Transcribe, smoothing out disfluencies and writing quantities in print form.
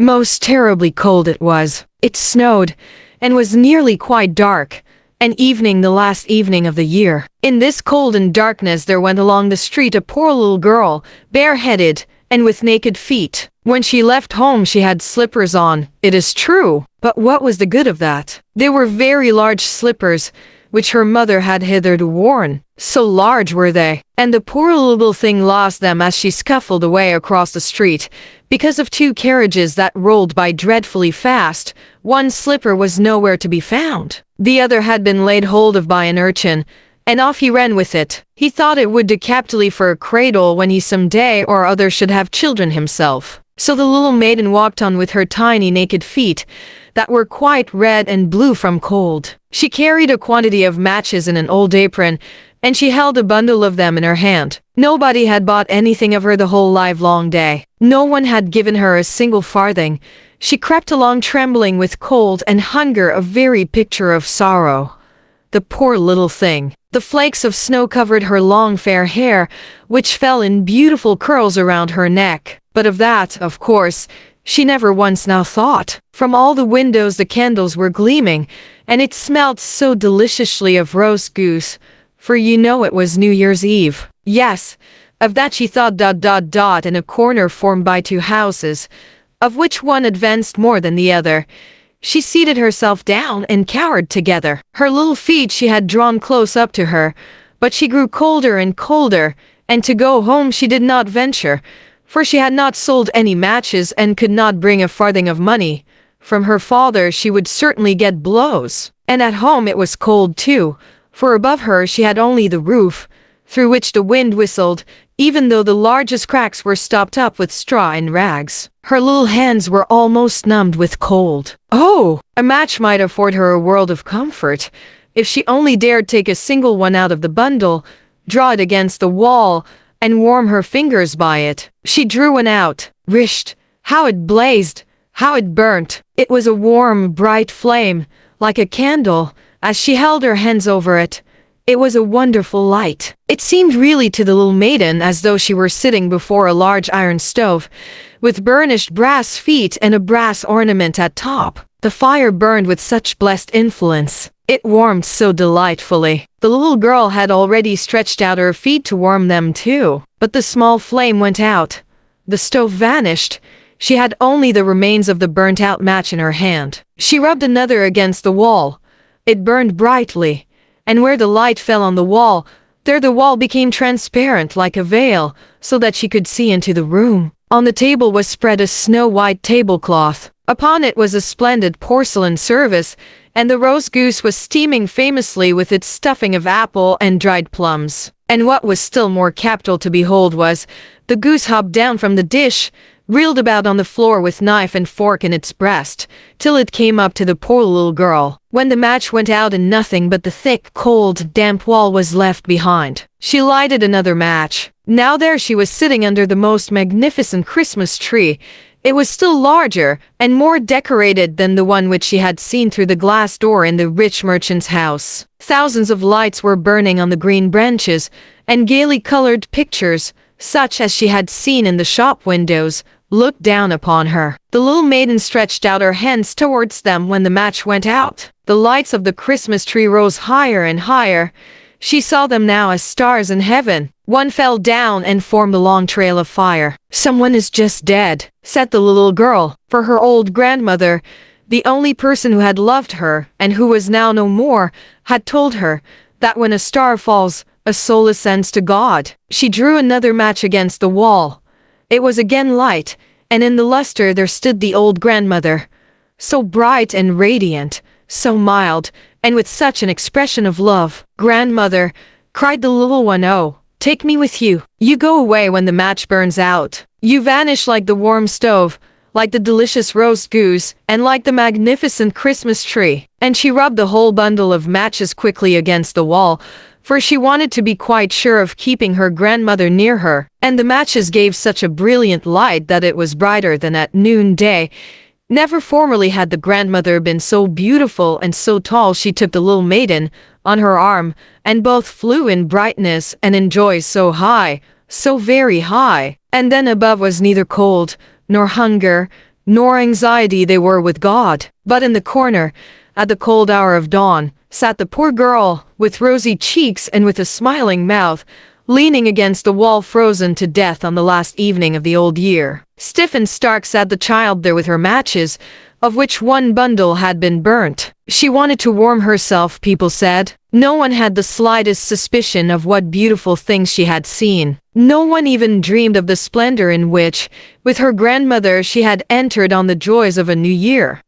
Most terribly cold it was. It snowed, and was nearly quite dark, an evening the last evening of the year. In this cold and darkness there went along the street a poor little girl, bareheaded, and with naked feet. When she left home she had slippers on, it is true, but what was the good of that? They were very large slippers, which her mother had hitherto worn. So large were they, and the poor little thing lost them as she scuffled away across the street. Because of two carriages that rolled by dreadfully fast, one slipper was nowhere to be found. The other had been laid hold of by an urchin, and off he ran with it. He thought it would do capitally for a cradle when he some day or other should have children himself. So the little maiden walked on with her tiny naked feet, that were quite red and blue from cold. She carried a quantity of matches in an old apron, and she held a bundle of them in her hand. Nobody had bought anything of her the whole livelong day. No one had given her a single farthing. She crept along trembling with cold and hunger, a very picture of sorrow. The poor little thing. The flakes of snow covered her long fair hair, which fell in beautiful curls around her neck. But of that, of course, she never once now thought. From all the windows the candles were gleaming, and it smelt so deliciously of roast goose, for you know it was New Year's Eve. Yes, of that she thought. In a corner formed by two houses, of which one advanced more than the other, she seated herself down and cowered together. Her little feet she had drawn close up to her, but she grew colder and colder, and to go home she did not venture, for she had not sold any matches and could not bring a farthing of money. From her father she would certainly get blows. And at home it was cold too, for above her she had only the roof, through which the wind whistled, even though the largest cracks were stopped up with straw and rags. Her little hands were almost numbed with cold. Oh, a match might afford her a world of comfort, if she only dared take a single one out of the bundle, draw it against the wall, and warm her fingers by it. She drew one out. Risht! How it blazed! How it burnt! It was a warm, bright flame, like a candle, as she held her hands over it. It was a wonderful light. It seemed really to the little maiden as though she were sitting before a large iron stove, with burnished brass feet and a brass ornament at top. The fire burned with such blessed influence. It warmed so delightfully. The little girl had already stretched out her feet to warm them too. But the small flame went out. The stove vanished. She had only the remains of the burnt-out match in her hand. She rubbed another against the wall. It burned brightly, and where the light fell on the wall, there the wall became transparent like a veil, so that she could see into the room. On the table was spread a snow-white tablecloth. Upon it was a splendid porcelain service, and the roast goose was steaming famously with its stuffing of apple and dried plums. And what was still more capital to behold was, the goose hopped down from the dish, reeled about on the floor with knife and fork in its breast, till it came up to the poor little girl. When the match went out and nothing but the thick, cold, damp wall was left behind, she lighted another match. Now there she was sitting under the most magnificent Christmas tree. It was still larger and more decorated than the one which she had seen through the glass door in the rich merchant's house. Thousands of lights were burning on the green branches, and gaily colored pictures, such as she had seen in the shop windows, looked down upon her. The little maiden stretched out her hands towards them when the match went out. The lights of the Christmas tree rose higher and higher. She saw them now as stars in heaven. One fell down and formed a long trail of fire. "Someone is just dead," said the little girl, for her old grandmother, the only person who had loved her, and who was now no more, had told her that when a star falls, a soul ascends to God. She drew another match against the wall. It was again light, and in the luster there stood the old grandmother, so bright and radiant, so mild, and with such an expression of love. "Grandmother," cried the little one, "oh, take me with you. You go away when the match burns out. You vanish like the warm stove, like the delicious roast goose, and like the magnificent Christmas tree." And she rubbed the whole bundle of matches quickly against the wall, for she wanted to be quite sure of keeping her grandmother near her. And the matches gave such a brilliant light that it was brighter than at noonday. Never formerly had the grandmother been so beautiful and so tall. She took the little maiden on her arm, and both flew in brightness and in joy so high, so very high. And then above was neither cold, nor hunger, nor anxiety they were with God. But in the corner, at the cold hour of dawn, sat the poor girl, with rosy cheeks and with a smiling mouth, leaning against the wall, frozen to death on the last evening of the old year. Stiff and stark sat the child there with her matches, of which one bundle had been burnt. She wanted to warm herself, people said. No one had the slightest suspicion of what beautiful things she had seen. No one even dreamed of the splendor in which, with her grandmother, she had entered on the joys of a new year.